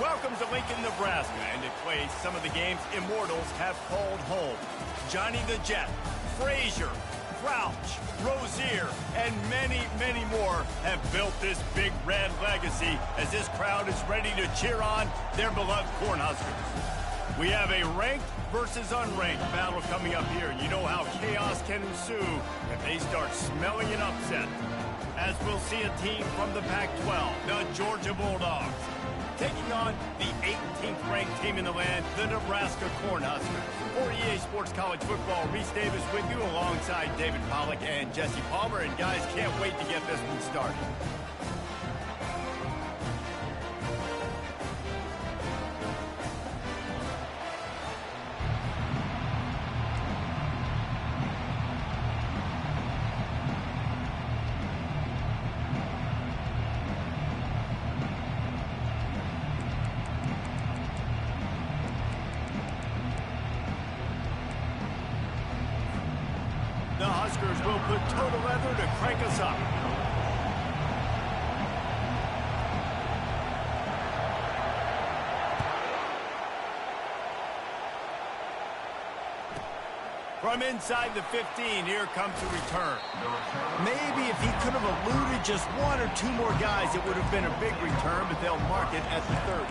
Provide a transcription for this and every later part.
Welcome to Lincoln, Nebraska, and it plays some of the games immortals have called home. Johnny the Jet, Frazier, Crouch, Rozier, and many, many more have built this big red legacy as this crowd is ready to cheer on their beloved Cornhuskers. We have a ranked versus unranked battle coming up here, and you know how chaos can ensue if they start smelling an upset. As we'll see a team from the Pac-12, the Georgia Bulldogs, taking on the 18th ranked team in the land, the Nebraska Cornhuskers. For EA Sports College Football, Reese Davis with you alongside David Pollack and Jesse Palmer. And guys, can't wait to get this one started. The Huskers will put total leather to crank us up. From inside the 15, here comes the return. Maybe if he could have eluded just one or two more guys, it would have been a big return, but they'll mark it at the 30.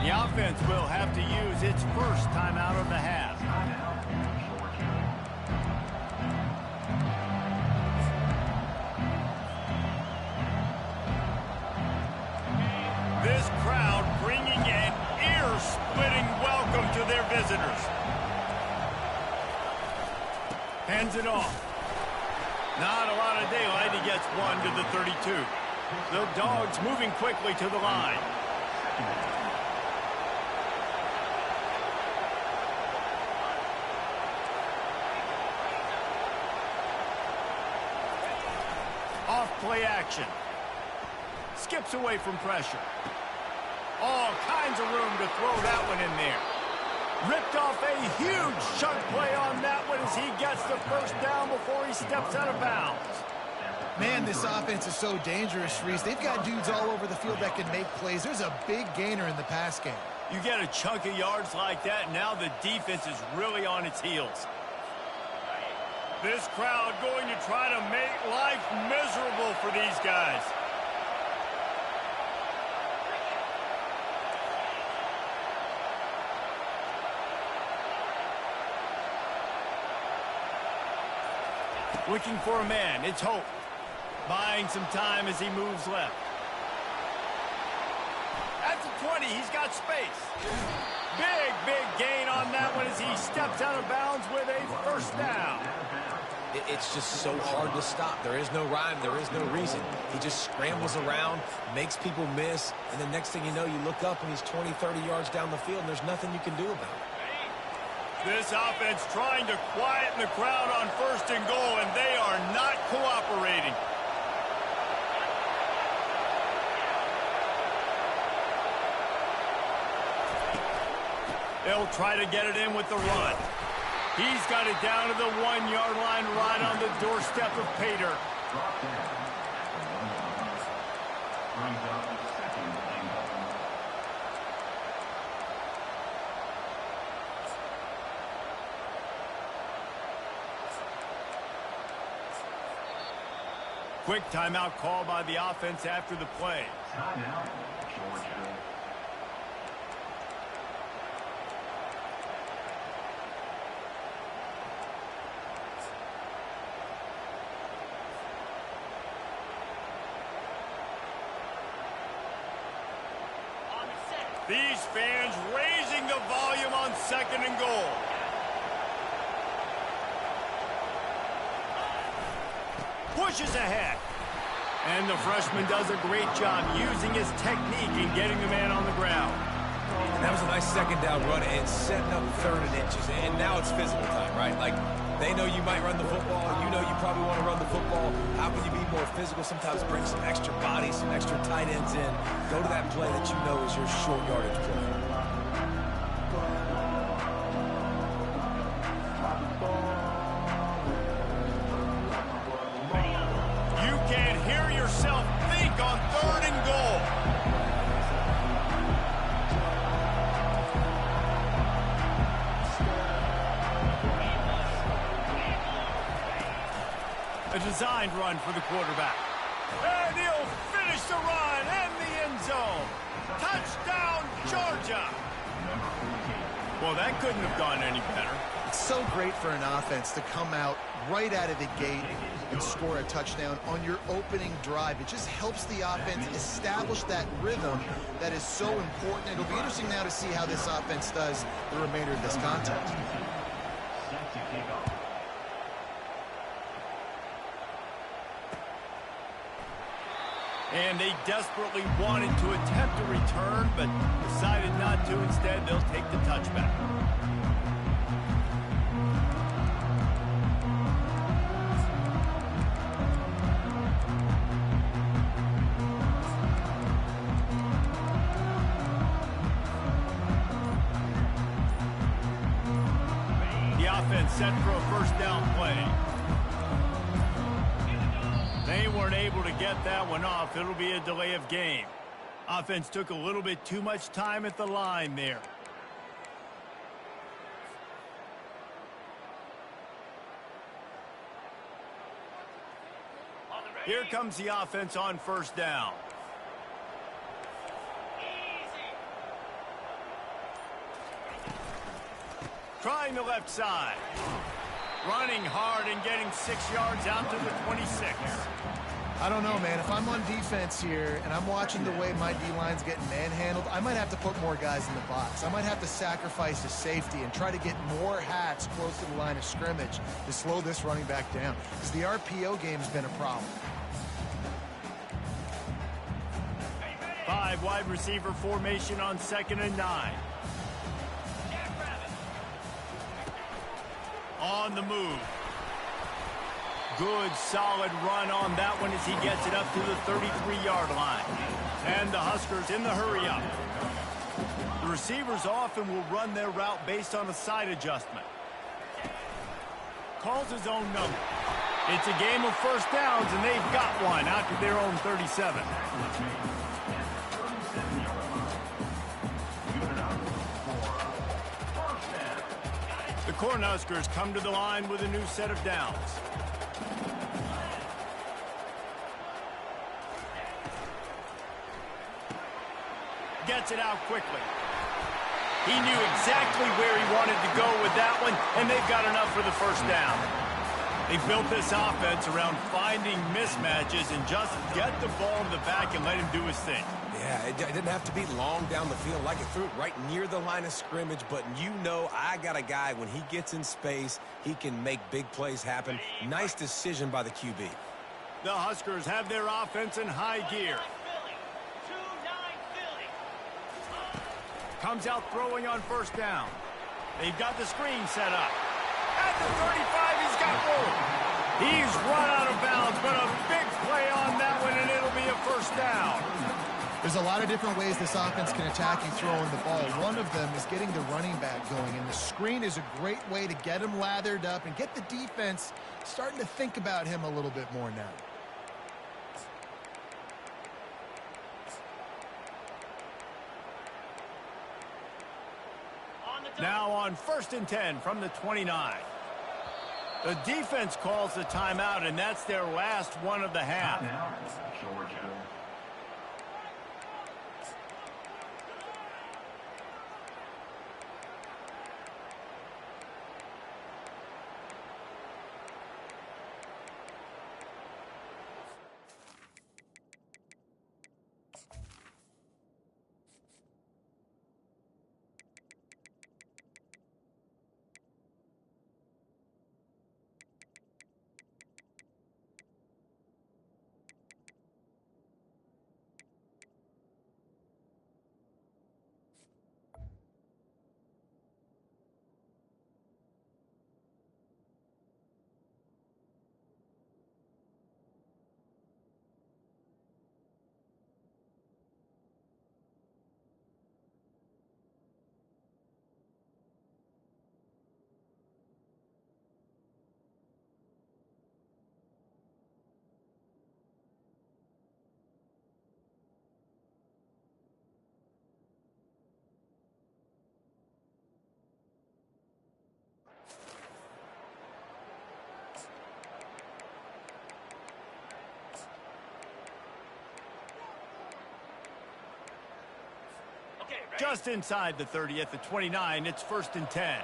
The offense will have to use its first timeout of the half. This crowd bringing an ear-splitting welcome to their visitors. Hands it off. Not a lot of daylight. He gets one to the 32. The Dogs moving quickly to the line. Off-play action. Skips away from pressure. All kinds of room to throw that one in there. Ripped off a huge chunk play on that one as he gets the first down before he steps out of bounds. Man, this offense is so dangerous, Reese. They've got dudes all over the field that can make plays. There's a big gainer in the pass game. You get a chunk of yards like that, and now the defense is really on its heels. This crowd going to try to make life miserable for these guys. Looking for a man, it's Hope. Buying some time as he moves left. At the 20, he's got space. Big gain on that one as he steps out of bounds with a first down. It's just so hard to stop. There is no rhyme. There is no reason. He just scrambles around, makes people miss, and the next thing you know, you look up and he's 20, 30 yards down the field, and there's nothing you can do about it. This offense trying to quieten the crowd on first and goal, and they are not cooperating. They'll try to get it in with the run. He's got it down to the 1-yard line right on the doorstep of Pater. Quick timeout call by the offense after the play. Timeout, Georgia. These fans raising the volume on second and goal. Pushes ahead. And the freshman does a great job using his technique in getting the man on the ground. And that was a nice second down run and setting up third and inches. And now it's physical time, right? Like, they know you might run the football. You know you probably want to run the football. How can you be more physical? Sometimes bring some extra bodies, some extra tight ends in. Go to that play that you know is your short yardage play. A designed run for the quarterback. And he'll finish the run in the end zone. Touchdown, Georgia. Well, that couldn't have gone any better. It's so great for an offense to come out right out of the gate and score a touchdown on your opening drive. It just helps the offense establish that rhythm that is so important. It'll be interesting now to see how this offense does the remainder of this contest. And they desperately wanted to attempt a return, but decided not to. Instead, they'll take the touchback. The offense set for a first down play. They weren't able to get that one off. It'll be a delay of game. Offense took a little bit too much time at the line there. Here comes the offense on first down. Trying the left side. Running hard and getting 6 yards out to the 26. I don't know, man. If I'm on defense here and I'm watching the way my D-line's getting manhandled, I might have to put more guys in the box. I might have to sacrifice a safety and try to get more hats close to the line of scrimmage to slow this running back down, because the RPO game's been a problem. 5 wide receiver formation on 2nd and 9. On the move. Good, solid run on that one as he gets it up to the 33-yard line. And the Huskers in the hurry-up. The receivers often will run their route based on a side adjustment. Calls his own number. It's a game of first downs, and they've got one out to their own 37. The Cornhuskers come to the line with a new set of downs. Gets it out quickly. He knew exactly where he wanted to go with that one, and they've got enough for the first down. They built this offense around finding mismatches and just get the ball in the back and let him do his thing. Yeah, it didn't have to be long down the field. Like, it threw it right near the line of scrimmage, but you know I got a guy, when he gets in space, he can make big plays happen. Nice decision by the QB. The Huskers have their offense in high gear. Comes out throwing on first down. They've got the screen set up. At the 35, he's got room. He's run out of bounds, but a big play on that one, and it'll be a first down. There's a lot of different ways this offense can attack you throwing the ball. One of them is getting the running back going, and the screen is a great way to get him lathered up and get the defense starting to think about him a little bit more now. Now on 1st and 10 from the 29. The defense calls the timeout, and that's their last one of the half. Now, Georgia. Just inside the 30 at the 29, it's 1st and 10.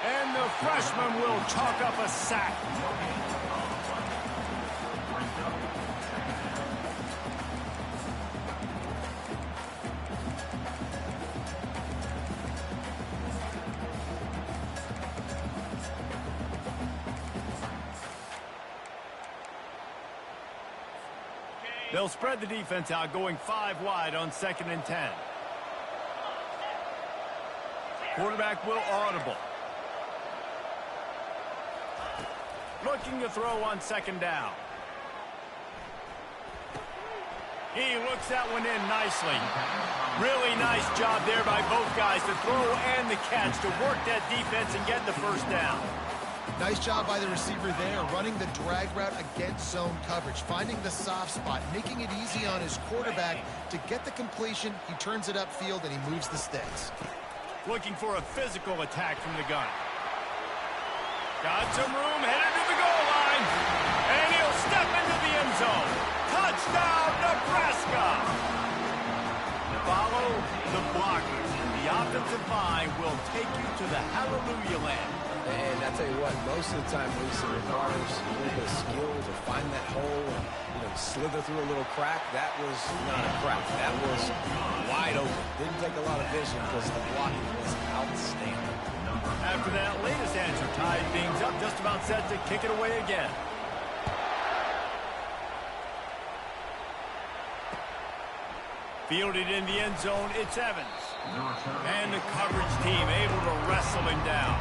And the freshman will chalk up a sack. They'll spread the defense out, going 5 wide on 2nd and 10. Quarterback will audible. Looking to throw on 2nd down. He looks that one in nicely. Really nice job there by both guys to throw and the catch to work that defense and get the 1st down. Nice job by the receiver there, running the drag route against zone coverage, finding the soft spot, making it easy on his quarterback to get the completion. He turns it upfield and he moves the sticks. Looking for a physical attack from the gun. Got some room, headed to the goal line. And he'll step into the end zone. Touchdown, Nebraska! Follow the blockers. The offensive line will take you to the hallelujah land. And I tell you what, most of the time, Lisa, requires a little bit of skill to find that hole and, slither through a little crack. That was not a crack. That was wide open. Didn't take a lot of vision because the blocking was outstanding. After that latest answer tied things up, just about set to kick it away again. Fielded in the end zone, it's Evans. And the coverage team able to wrestle him down.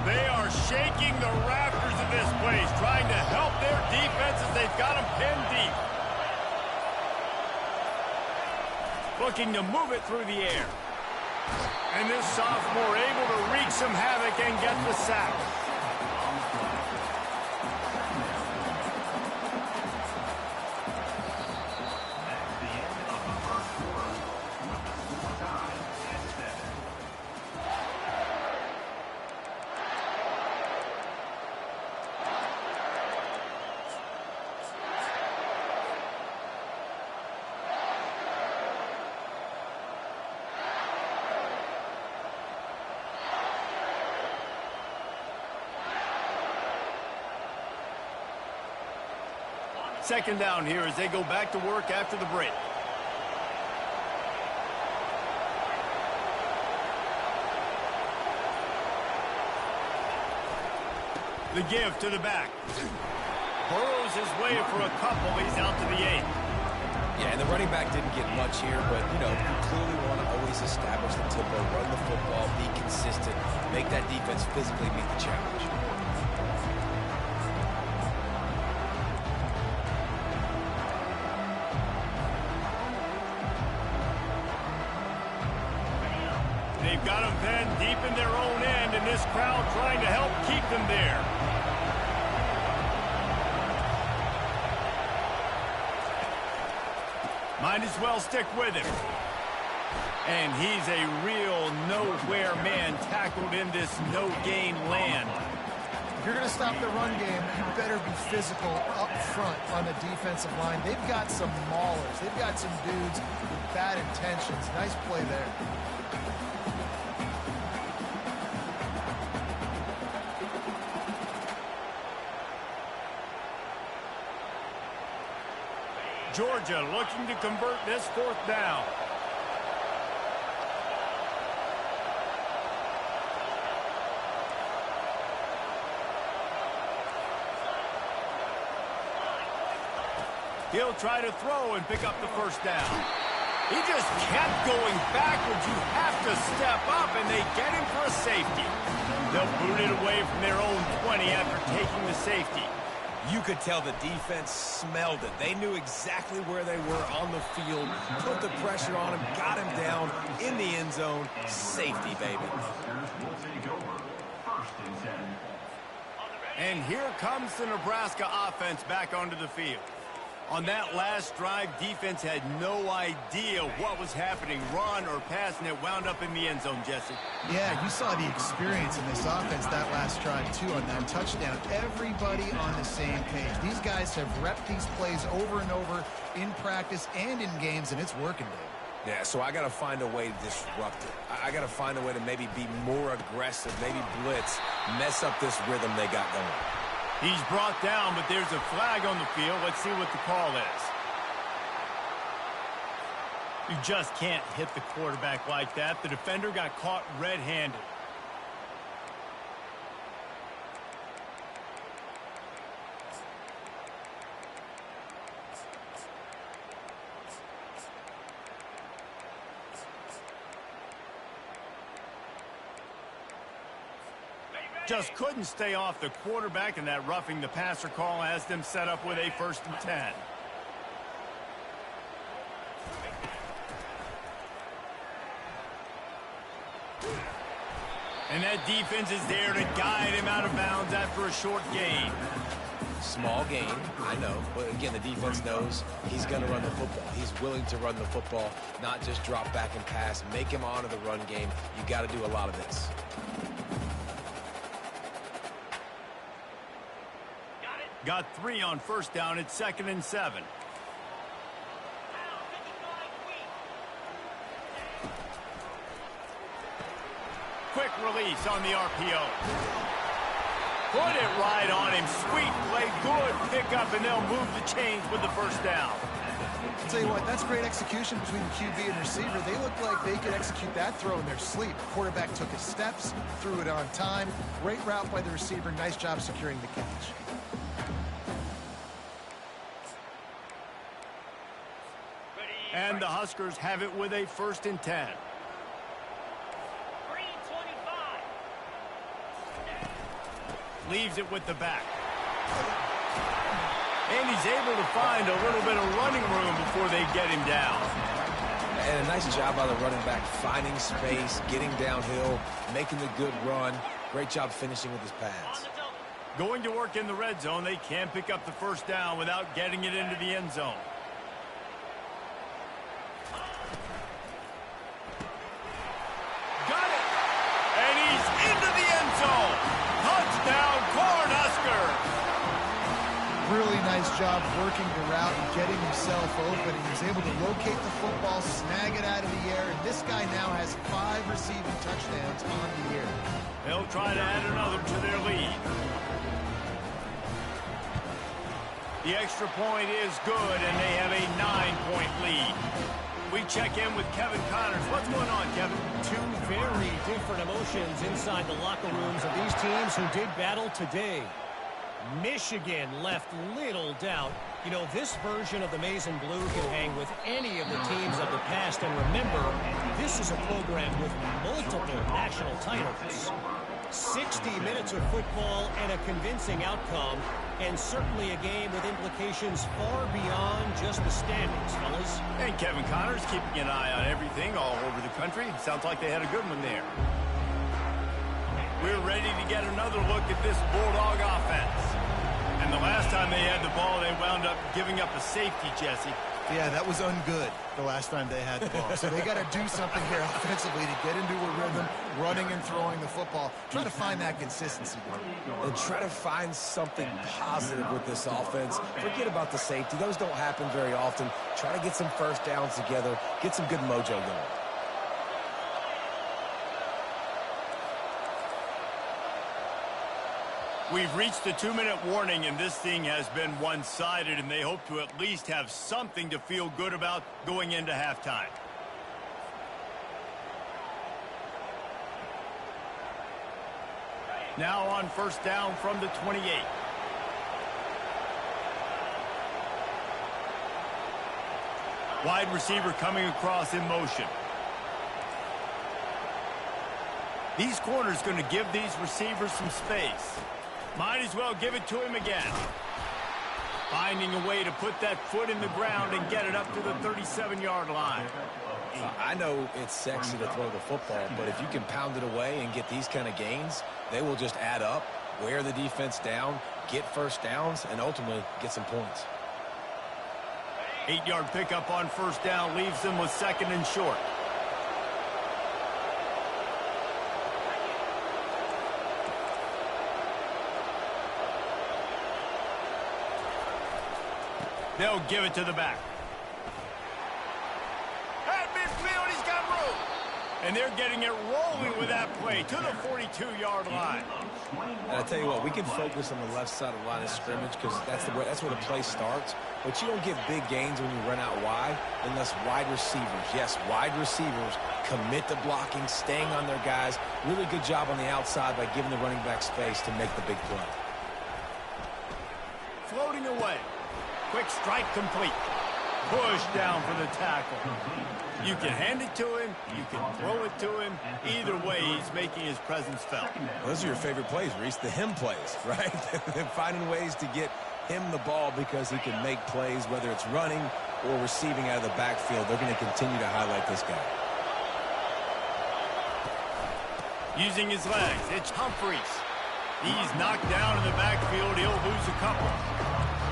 They are shaking the rafters of this place, trying to help their defense as they've got them pinned deep. Looking to move it through the air. And this sophomore able to wreak some havoc and get the sack. Second down here as they go back to work after the break. The give to the back. Burrows his way for a couple. He's out to the 8. Yeah, and the running back didn't get much here, but, you clearly want to always establish the tempo, run the football, be consistent, make that defense physically meet the challenge. They've got them pinned deep in their own end, and this crowd trying to help keep them there. Might as well stick with him. And he's a real nowhere man tackled in this no-gain land. If you're going to stop the run game, you better be physical up front on the defensive line. They've got some maulers. They've got some dudes with bad intentions. Nice play there. Georgia looking to convert this 4th down. He'll try to throw and pick up the 1st down. He just kept going backwards. You have to step up, and they get him for a safety. They'll boot it away from their own 20 after taking the safety. You could tell the defense smelled it. They knew exactly where they were on the field, put the pressure on him, got him down in the end zone. Safety, baby. And here comes the Nebraska offense back onto the field. On that last drive, defense had no idea what was happening, run or pass, and it wound up in the end zone, Jesse. Yeah, you saw the experience in this offense that last drive, too, on that touchdown. Everybody on the same page. These guys have repped these plays over and over in practice and in games, and it's working, Dave. Yeah, so I got to find a way to disrupt it. I got to find a way to maybe be more aggressive, maybe blitz, mess up this rhythm they got going. He's brought down, but there's a flag on the field. Let's see what the call is. You just can't hit the quarterback like that. The defender got caught red-handed. Just couldn't stay off the quarterback, and that roughing the passer call has them set up with a 1st and 10. And that defense is there to guide him out of bounds after a short gain. Small gain, I know, but again, the defense knows he's going to run the football. He's willing to run the football, not just drop back and pass, make him honor the run game. You got to do a lot of this. Got 3 on 1st down. It's 2nd and 7. Quick release on the RPO. Put it right on him. Sweet play, good pickup, and they'll move the chains with the 1st down. I'll tell you what, that's great execution between the QB and receiver. They look like they could execute that throw in their sleep. The quarterback took his steps, threw it on time. Great route by the receiver. Nice job securing the catch. And the Huskers have it with a 1st and 10. Leaves it with the back. And he's able to find a little bit of running room before they get him down. And a nice job by the running back, finding space, getting downhill, making the good run. Great job finishing with his pads. Going to work in the red zone, they can't pick up the 1st down without getting it into the end zone. Got it! And he's into the end zone! Touchdown, Cornhuskers! Really nice job working the route and getting himself open. He was able to locate the football, snag it out of the air, and this guy now has 5 receiving touchdowns on the year. They'll try to add another to their lead. The extra point is good, and they have a 9-point lead. We check in with Kevin Connors. What's going on, Kevin? 2 very different emotions inside the locker rooms of these teams who did battle today. Michigan left little doubt. You know, this version of the Maize and Blue can hang with any of the teams of the past. And remember, this is a program with multiple national titles. 60 minutes of football and a convincing outcome, and certainly a game with implications far beyond just the standings, fellas. And Kevin Connors keeping an eye on everything all over the country. Sounds like they had a good one there. We're ready to get another look at this Bulldog offense. And the last time they had the ball, they wound up giving up a safety, Jesse. Yeah, that was ungood the last time they had the ball. So they got to do something here offensively to get into a rhythm, running and throwing the football. Try to find that consistency. And try to find something positive with this offense. Forget about the safety. Those don't happen very often. Try to get some 1st downs together. Get some good mojo going. We've reached the 2-minute warning, and this thing has been one-sided, and they hope to at least have something to feel good about going into halftime. Now on 1st down from the 28. Wide receiver coming across in motion. These corners going to give these receivers some space. Might as well give it to him again. Finding a way to put that foot in the ground and get it up to the 37-yard line. I know it's sexy to throw the football, but if you can pound it away and get these kind of gains, they will just add up. wear the defense down, get first downs, and ultimately get some points. 8-yard pickup on first down leaves them with 2nd and short. They'll give it to the back. At midfield, he's got room. And they're getting it rolling with that play to the 42-yard line. And I tell you what, we can focus on the left side of the line of scrimmage because that's where the play starts. But you don't get big gains when you run out wide unless wide receivers, yes, wide receivers, commit to blocking, staying on their guys. Really good job on the outside by giving the running back space to make the big play. Floating away. Quick strike complete. Push down for the tackle. You can hand it to him. You can throw it to him. Either way, he's making his presence felt. Those are your favorite plays, Reese, the him plays, right? Finding ways to get him the ball because he can make plays, whether it's running or receiving out of the backfield. They're going to continue to highlight this guy. Using his legs, it's Humphreys. He's knocked down in the backfield. He'll lose a couple.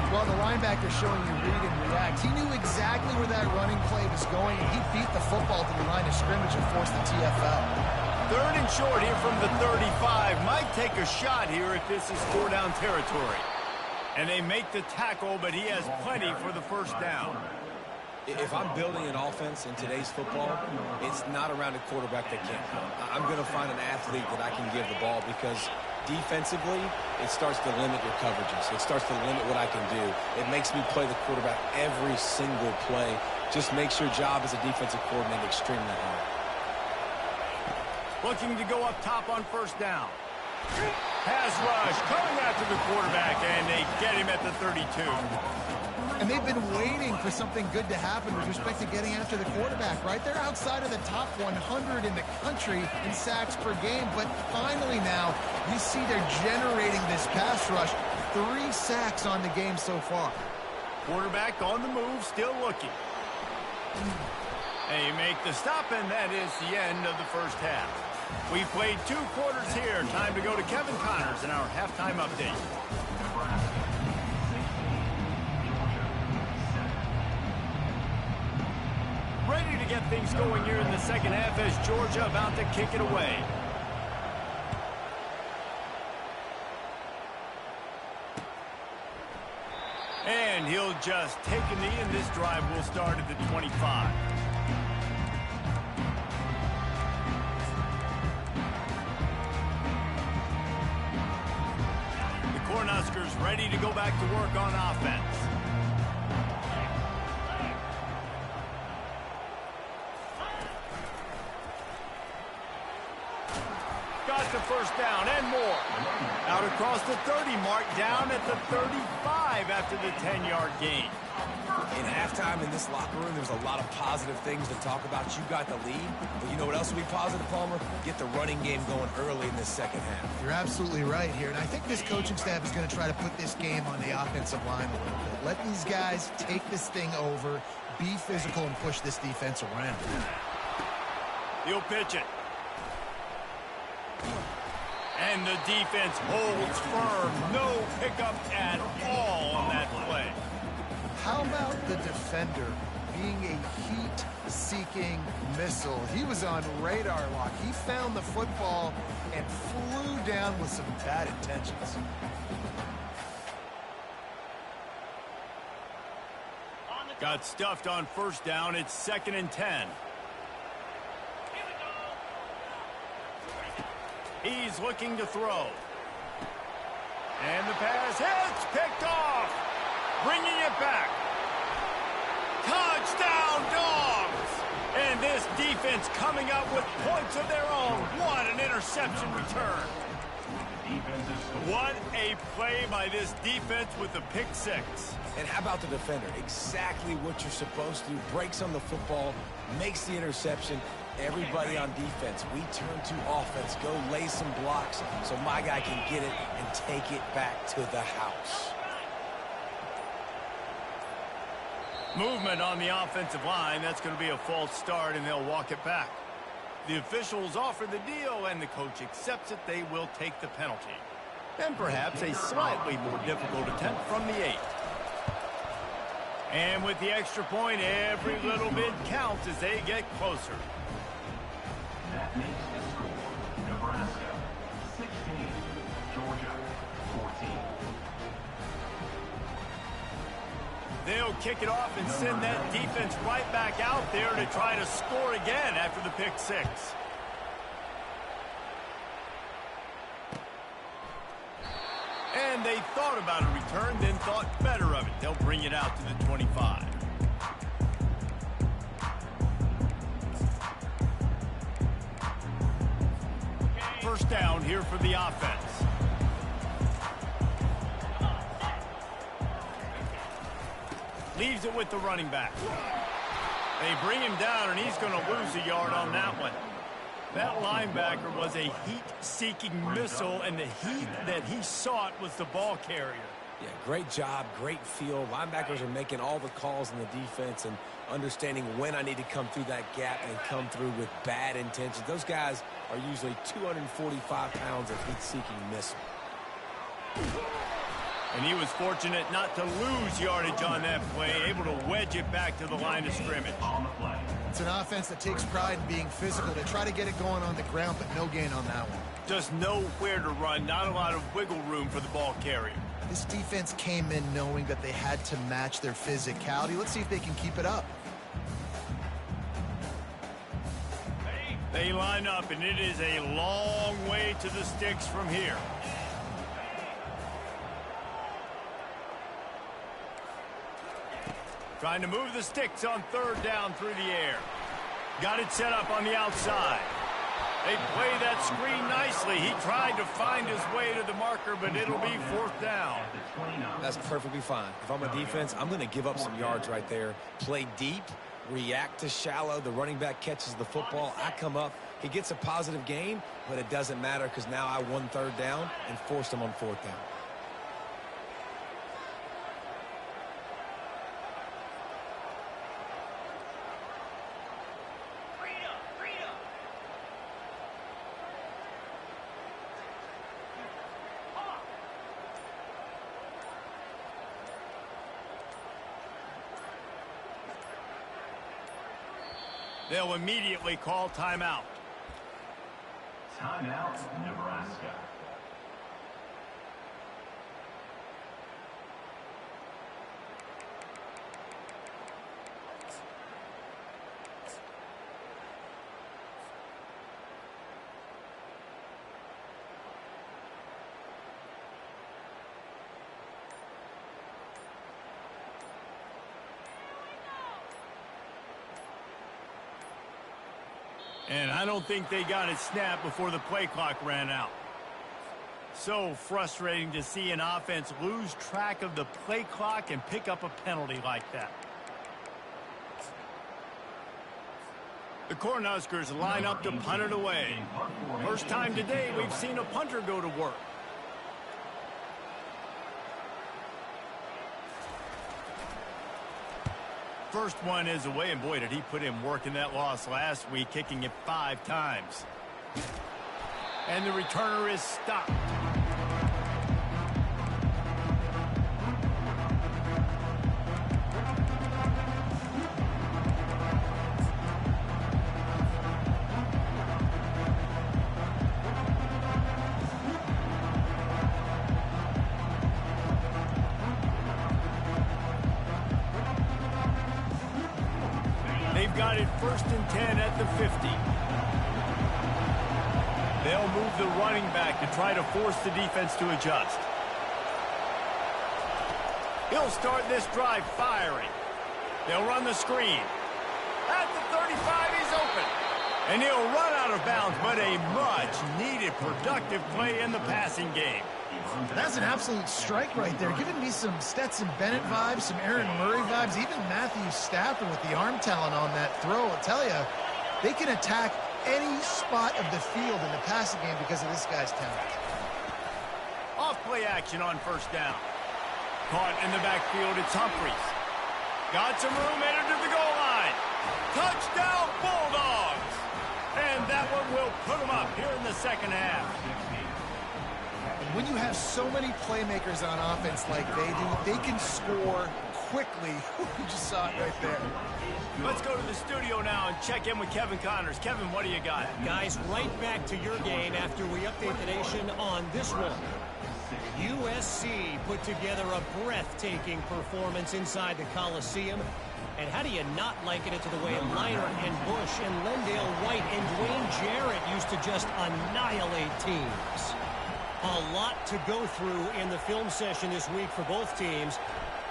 Well, the linebacker showing you read and react. He knew exactly where that running play was going, and he beat the football to the line of scrimmage and forced the TFL. 3rd and short here from the 35. Might take a shot here if this is 4-down territory. And they make the tackle, but he has plenty for the first down. If I'm building an offense in today's football, it's not around a quarterback that can't run. I'm going to find an athlete that I can give the ball because defensively, it starts to limit your coverages. It starts to limit what I can do. It makes me play the quarterback every single play. Just makes your job as a defensive coordinator extremely hard. Looking to go up top on first down. Pass rush coming after the quarterback, and they get him at the 32. And they've been waiting for something good to happen with respect to getting after the quarterback, right? They're outside of the top 100 in the country in sacks per game, but finally now we see they're generating this pass rush. 3 sacks on the game so far. Quarterback on the move, still looking. They make the stop, and that is the end of the first half. We played 2 quarters here. Time to go to Kevin Connors in our halftime update. Ready to get things going here in the second half as Georgia about to kick it away. And he'll just take a knee, and this drive will start at the 25. The Cornhuskers ready to go back to work on offense. Got the first down and more. Out across the 30 mark, down at the 35 after the 10-yard gain. In halftime in this locker room, there's a lot of positive things to talk about. You got the lead, but you know what else will be positive, Palmer? Get the running game going early in the second half. You're absolutely right here, and I think this coaching staff is going to try to put this game on the offensive line a little bit. Let these guys take this thing over, be physical, and push this defense around. He'll pitch it. And the defense holds firm. No pickup at all on that play. How about the defender being a heat-seeking missile? He was on radar lock. He found the football and flew down with some bad intentions. Got stuffed on first down. It's 2nd and 10. He's looking to throw. And the pass hits, picked off. Bringing it back. Touchdown, Dogs! And this defense coming up with points of their own. What an interception return. What a play by this defense with the pick 6. And how about the defender? Exactly what you're supposed to do. Breaks on the football, makes the interception. Everybody on defense, we turn to offense. Go lay some blocks so my guy can get it and take it back to the house. Movement on the offensive line. That's going to be a false start, and they'll walk it back. The officials offer the deal, and the coach accepts it. They will take the penalty. And perhaps a slightly more difficult attempt from the 8. And with the extra point, every little bit counts as they get closer. That makes the score Nebraska 16, Georgia 14. They'll kick it off and send that defense right back out there to try to score again after the pick 6. And they thought about a return, then thought better of it. They'll bring it out to the 25. First down here for the offense. Leaves it with the running back. They bring him down, and he's going to lose a yard on that one. That linebacker was a heat-seeking missile, and the heat that he sought was the ball carrier. Yeah, great job, great feel. Linebackers are making all the calls in the defense and understanding when I need to come through that gap and come through with bad intentions. Those guys are usually 245 pounds of heat-seeking missile. And he was fortunate not to lose yardage on that play, able to wedge it back to the line of scrimmage. It's an offense that takes pride in being physical. They try to get it going on the ground, but no gain on that one. Just nowhere to run, not a lot of wiggle room for the ball carrier. This defense came in knowing that they had to match their physicality. Let's see if they can keep it up. They line up, and it is a long way to the sticks from here. Trying to move the sticks on third down through the air. Got it set up on the outside. They play that screen nicely. He tried to find his way to the marker, but it'll be fourth down. That's perfectly fine. If I'm a defense, I'm going to give up some yards right there. Play deep, react to shallow. The running back catches the football. I come up. He gets a positive gain, but it doesn't matter because now I won third down and forced him on fourth down. They'll immediately call timeout. Timeout, Nebraska. And I don't think they got it snapped before the play clock ran out. So frustrating to see an offense lose track of the play clock and pick up a penalty like that. The Cornhuskers line up to punt it away. First time today we've seen a punter go to work. First one is away, and boy, did he put in work in that loss last week, kicking it 5 times. And the returner is stopped. Got it first and 10 at the 50. They'll move the running back to try to force the defense to adjust. He'll start this drive firing. They'll run the screen. At the 35, he's open. And he'll run out of bounds, but a much-needed productive play in the passing game. That's an absolute strike right there, giving me some Stetson Bennett vibes, some Aaron Murray vibes, even Matthew Stafford with the arm talent on that throw. I'll tell you, they can attack any spot of the field in the passing game because of this guy's talent. Off play action on first down. Caught in the backfield, it's Humphries. Got some room, headed to the goal line. Touchdown, Bulldogs! And that one will put them up here in the second half. When you have so many playmakers on offense like they do, they can score quickly. You just saw it right there. Let's go to the studio now and check in with Kevin Connors. Kevin, what do you got? Guys, right back to your game after we update the nation on this one. USC put together a breathtaking performance inside the Coliseum. And how do you not liken it to the way Liner and Bush and Lendale White and Dwayne Jarrett used to just annihilate teams? A lot to go through in the film session this week for both teams.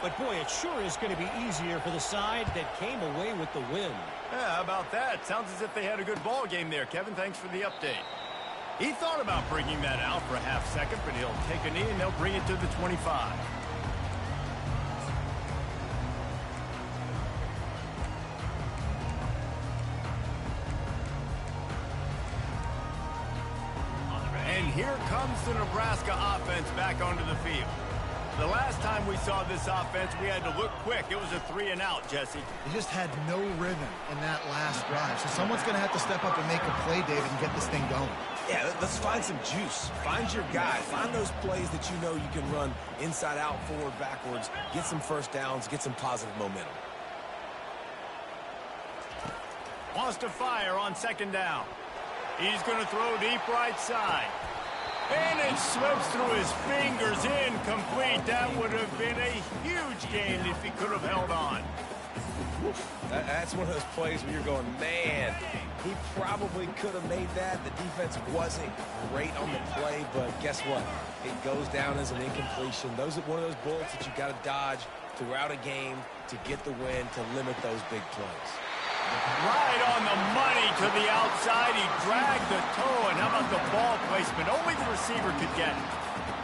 But, boy, it sure is going to be easier for the side that came away with the win. Yeah, how about that? Sounds as if they had a good ball game there. Kevin, thanks for the update. He thought about bringing that out for a half second, but he'll take a knee and they'll bring it to the 25. And here comes the Nebraska offense back onto the field. The last time we saw this offense, we had to look quick. It was a 3-and-out, Jesse. They just had no rhythm in that last drive. So someone's going to have to step up and make a play, David, and get this thing going. Yeah, let's find some juice. Find your guy. Find those plays that you know you can run inside out, forward, backwards. Get some first downs. Get some positive momentum. Wants to fire on second down. He's going to throw deep right side. And it slips through his fingers, incomplete. That would have been a huge gain if he could have held on. That's one of those plays where you're going, man, he probably could have made that. The defense wasn't great on the play, but guess what? It goes down as an incompletion. Those are one of those bullets that you got to dodge throughout a game to get the win, to limit those big plays. Right on the money to the outside. He dragged the toe, and how about the ball placement? Only the receiver could get it.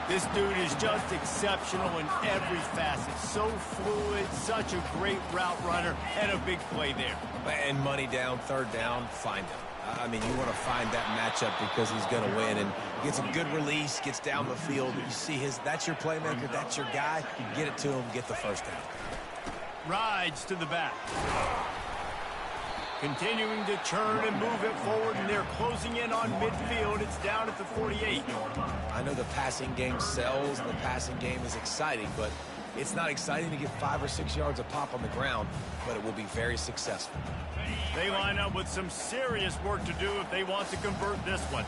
This dude is just exceptional in every facet. So fluid, such a great route runner, and a big play there. And money down, third down, find him. I mean, you want to find that matchup because he's going to win, and gets a good release, gets down the field. You see that's your playmaker, that's your guy. Get it to him, get the first down. Rides to the back. Continuing to churn and move it forward, and they're closing in on midfield. It's down at the 48. I know the passing game sells, and the passing game is exciting, but it's not exciting to get 5 or 6 yards a pop on the ground, but it will be very successful. They line up with some serious work to do if they want to convert this one.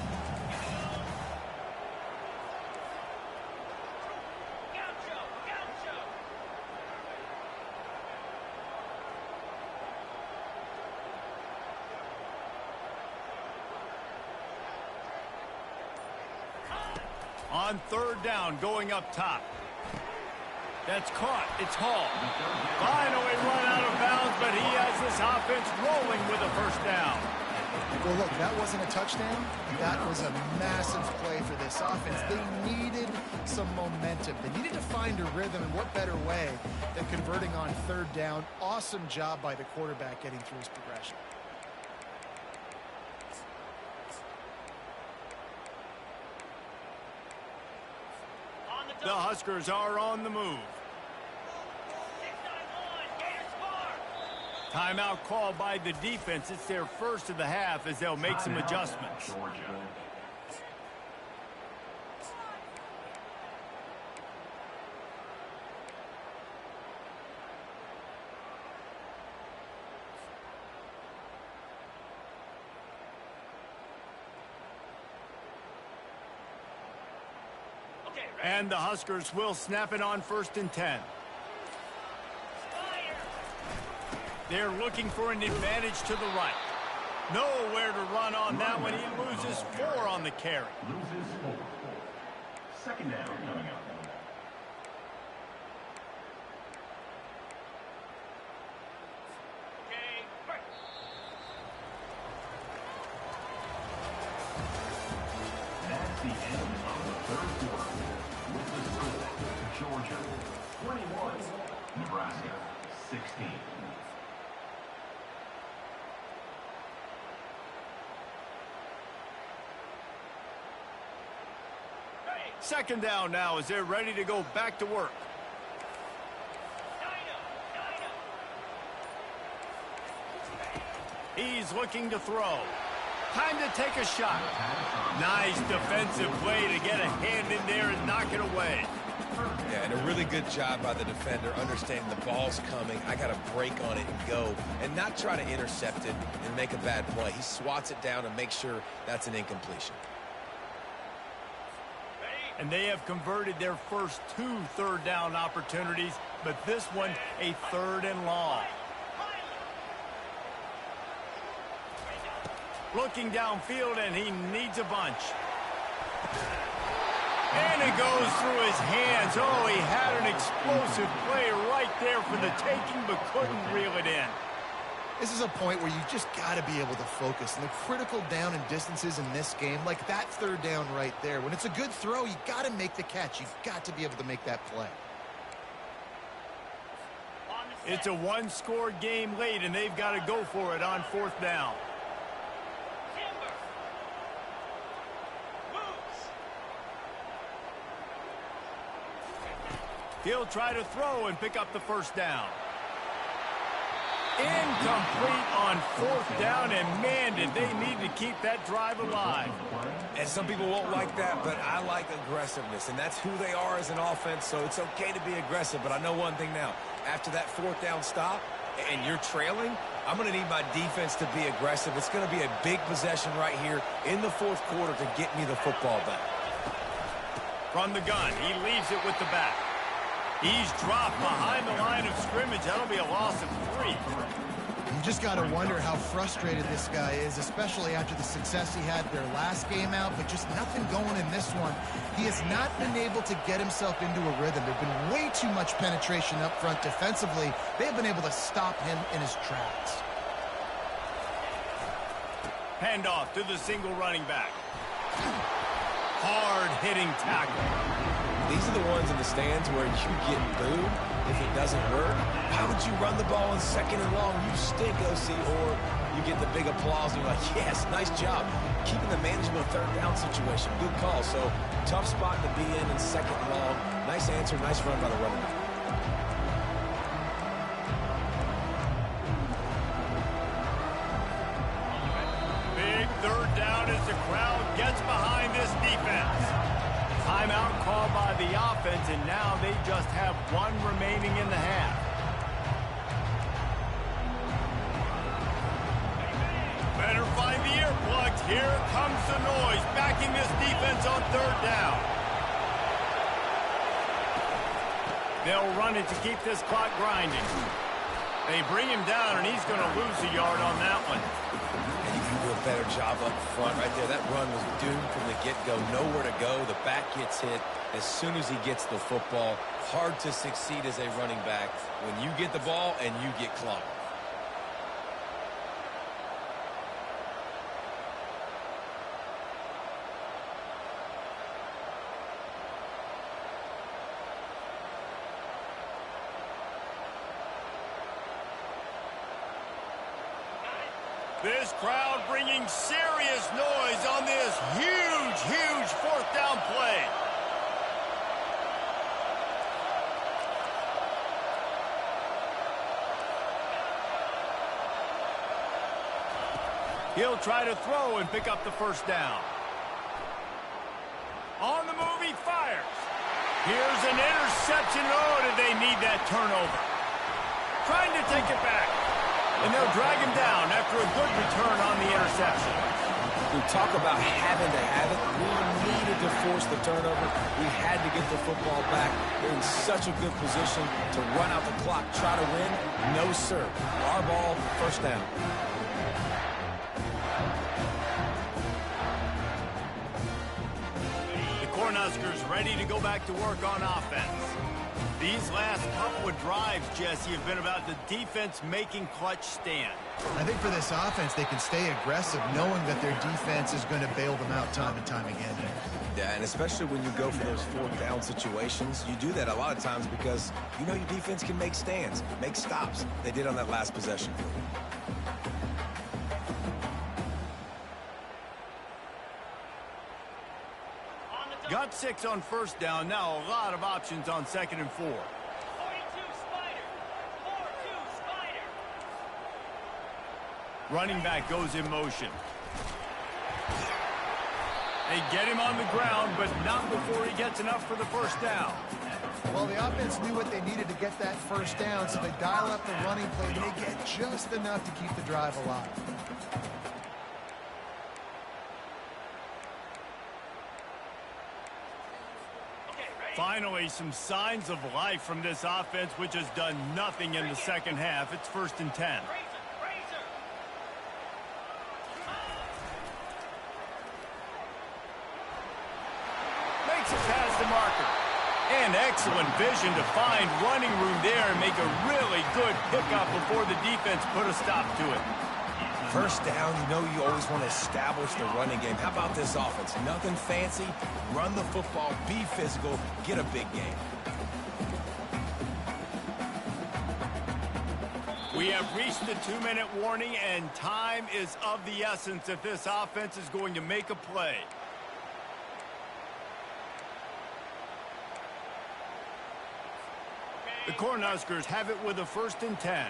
On third down, going up top. That's caught. It's Hall. Finally run out of bounds, but he has this offense rolling with a first down. Well, look, that wasn't a touchdown. That was a massive play for this offense. They needed some momentum. They needed to find a rhythm, and what better way than converting on third down. Awesome job by the quarterback getting through his progression. The Huskers are on the move. Timeout called by the defense. It's their first of the half as they'll make some adjustments. And the Huskers will snap it on 1st and 10. They're looking for an advantage to the right. Nowhere to run on that one. He loses 4 on the carry. Loses 4. Second down coming up. That's the end of the third quarter. With the score, Georgia 21, Nebraska 16. Second down now as they're ready to go back to work. He's looking to throw. Time to take a shot. Nice defensive play to get a hand in there and knock it away. Yeah, and a really good job by the defender understanding the ball's coming. I got to break on it and go and not try to intercept it and make a bad play. He swats it down and makes sure that's an incompletion. And they have converted their first 2 third down opportunities, but this one a 3rd and long. Looking downfield, and he needs a bunch. And it goes through his hands. Oh, he had an explosive play right there for the taking, but couldn't reel it in. This is a point where you just got to be able to focus. And the critical down and distances in this game, like that 3rd down right there, when it's a good throw, you got to make the catch. You've got to be able to make that play. It's a 1-score game late, and they've got to go for it on 4th down. He'll try to throw and pick up the 1st down. Incomplete on 4th down, and man, did they need to keep that drive alive. And some people won't like that, but I like aggressiveness, and that's who they are as an offense, so it's okay to be aggressive. But I know one thing now. After that 4th down stop, and you're trailing, I'm going to need my defense to be aggressive. It's going to be a big possession right here in the 4th quarter to get me the football back. From the gun, he leaves it with the back. He's dropped behind the line of scrimmage. That'll be a loss of 3. You just got to wonder how frustrated this guy is, especially after the success he had their last game out, but just nothing going in this one. He has not been able to get himself into a rhythm. There's been way too much penetration up front defensively. They have been able to stop him in his tracks. Handoff to the single running back. Hard-hitting tackle. These are the ones in the stands where you get booed if it doesn't work. How did you run the ball in 2nd and long? You stink, OC. Or you get the big applause and you're like, yes, nice job. Keeping the manageable 3rd down situation. Good call. So tough spot to be in 2nd and long. Nice answer, nice run by the running back. Big 3rd down as the crowd gets behind this defense. Timeout called by the offense, and now they just have 1 remaining in the half. Better find the earplugs. Here comes the noise, backing this defense on 3rd down. They'll run it to keep this clock grinding. They bring him down, and he's going to lose a yard on that one. And you can do a better job up front right there. That run was doomed from the get-go. Nowhere to go. The back gets hit as soon as he gets the football. Hard to succeed as a running back when you get the ball and you get clocked. This crowd bringing serious noise on this huge 4th down play. He'll try to throw and pick up the 1st down. On the move, he fires. Here's an interception. Oh, did they need that turnover? Trying to take it back. And they'll drag him down after a good return on the interception. We talk about having to have it. We needed to force the turnover. We had to get the football back. They're in such a good position to run out the clock, try to win. No, sir. Our ball, 1st down. The Cornhuskers ready to go back to work on offense. These last couple of drives, Jesse, have been about the defense making clutch stand. I think for this offense, they can stay aggressive knowing that their defense is going to bail them out time and time again. Yeah, and especially when you go for those 4th down situations, you do that a lot of times because you know your defense can make stands, make stops. They did on that last possession. Got 6 on 1st down. Now a lot of options on 2nd and 4. 42 Spider. 42 Spider. Running back goes in motion. They get him on the ground, but not before he gets enough for the first down. Well, the offense knew what they needed to get that first down, so they dial up the running play. They get just enough to keep the drive alive. Finally, some signs of life from this offense, which has done nothing in the second half. It's 1st and 10. Makes it past the marker. And excellent vision to find running room there and make a really good pickup before the defense put a stop to it. First down, you know you always want to establish the running game. How about this offense? Nothing fancy. Run the football, be physical, get a big game. We have reached the 2-minute warning, and time is of the essence if this offense is going to make a play. The Cornhuskers have it with a 1st and 10.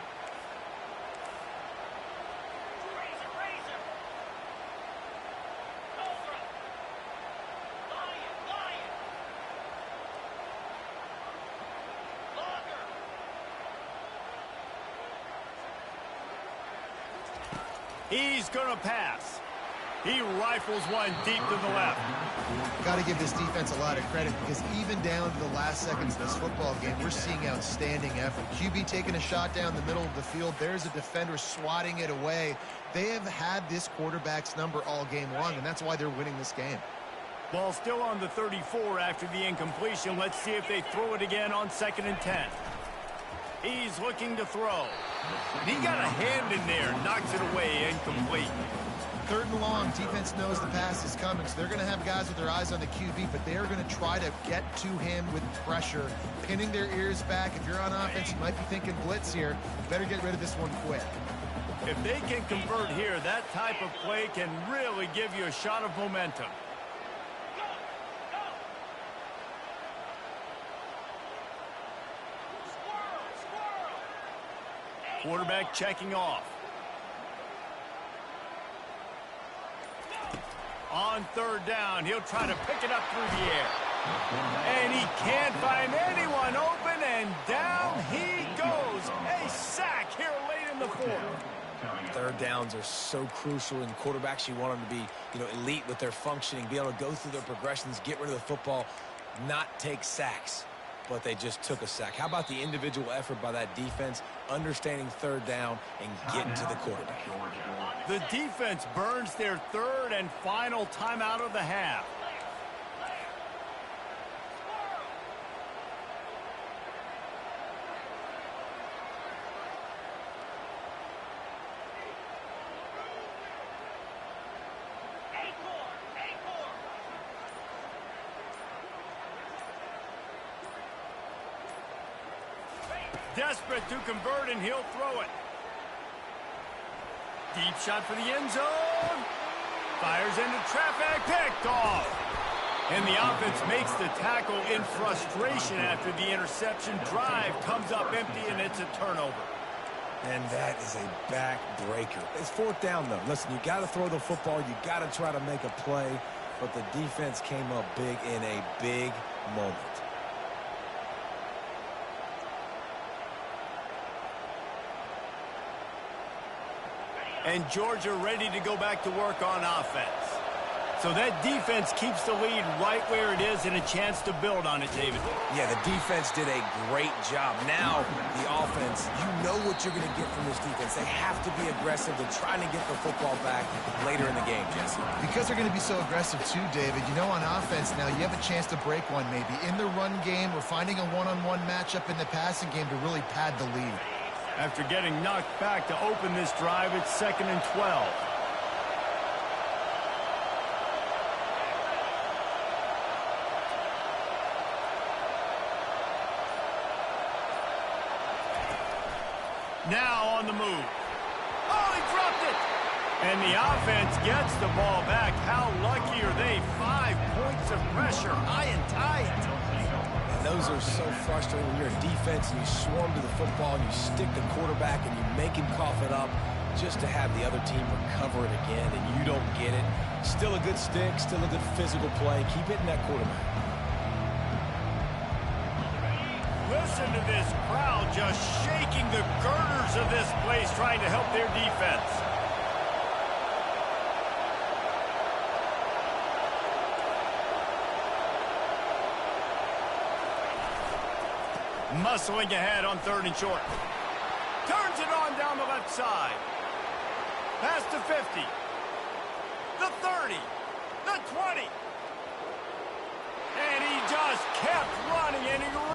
He's going to pass. He rifles one deep to the left. Got to give this defense a lot of credit because even down to the last seconds of this football game, we're seeing outstanding effort. QB taking a shot down the middle of the field. There's a defender swatting it away. They have had this quarterback's number all game long, and that's why they're winning this game. Ball still on the 34 after the incompletion. Let's see if they throw it again on 2nd and 10. He's looking to throw. He got a hand in there, knocks it away, incomplete. 3rd and long, defense knows the pass is coming, so they're going to have guys with their eyes on the QB, but they're going to try to get to him with pressure, pinning their ears back. If you're on offense, you might be thinking blitz here. You better get rid of this one quick. If they can convert here, that type of play can really give you a shot of momentum. Quarterback checking off. On 3rd down, he'll try to pick it up through the air. And he can't find anyone open, and down he goes. A sack here late in the 4th. 3rd downs are so crucial, and quarterbacks, you want them to be, elite with their functioning, be able to go through their progressions, get rid of the football, not take sacks. But they just took a sack. How about the individual effort by that defense, understanding 3rd down and getting to the quarterback? The defense burns their 3rd and final timeout of the half. Desperate to convert, and he'll throw it. Deep shot for the end zone. Fires into traffic. Picked off. And the offense makes the tackle in frustration after the interception. Drive comes up empty, and it's a turnover. And that is a backbreaker. It's 4th down, though. Listen, you got to throw the football. You got to try to make a play. But the defense came up big in a big moment. And Georgia ready to go back to work on offense. So that defense keeps the lead right where it is and a chance to build on it, David. Yeah, the defense did a great job. Now, the offense, you know what you're going to get from this defense. They have to be aggressive. They're trying to get the football back later in the game, Jesse. Because they're going to be so aggressive too, David. You know, on offense now, you have a chance to break one maybe in the run game or finding a one-on-one matchup in the passing game to really pad the lead. After getting knocked back to open this drive, it's 2nd and 12. Now on the move. Oh, he dropped it! And the offense gets the ball back. How lucky are they? 5 points of pressure, high and tight. And those are so frustrating when you're a defense and you swarm to the football and you stick the quarterback and you make him cough it up. just to have the other team recover it again, and you don't get it. Still a good stick, still a good physical play. Keep hitting that quarterback. Listen to this crowd just shaking the girders of this place, trying to help their defense. Muscling ahead on 3rd and short. Turns it on down the left side. Pass to 50. The 30. The 20. And he just kept running, and he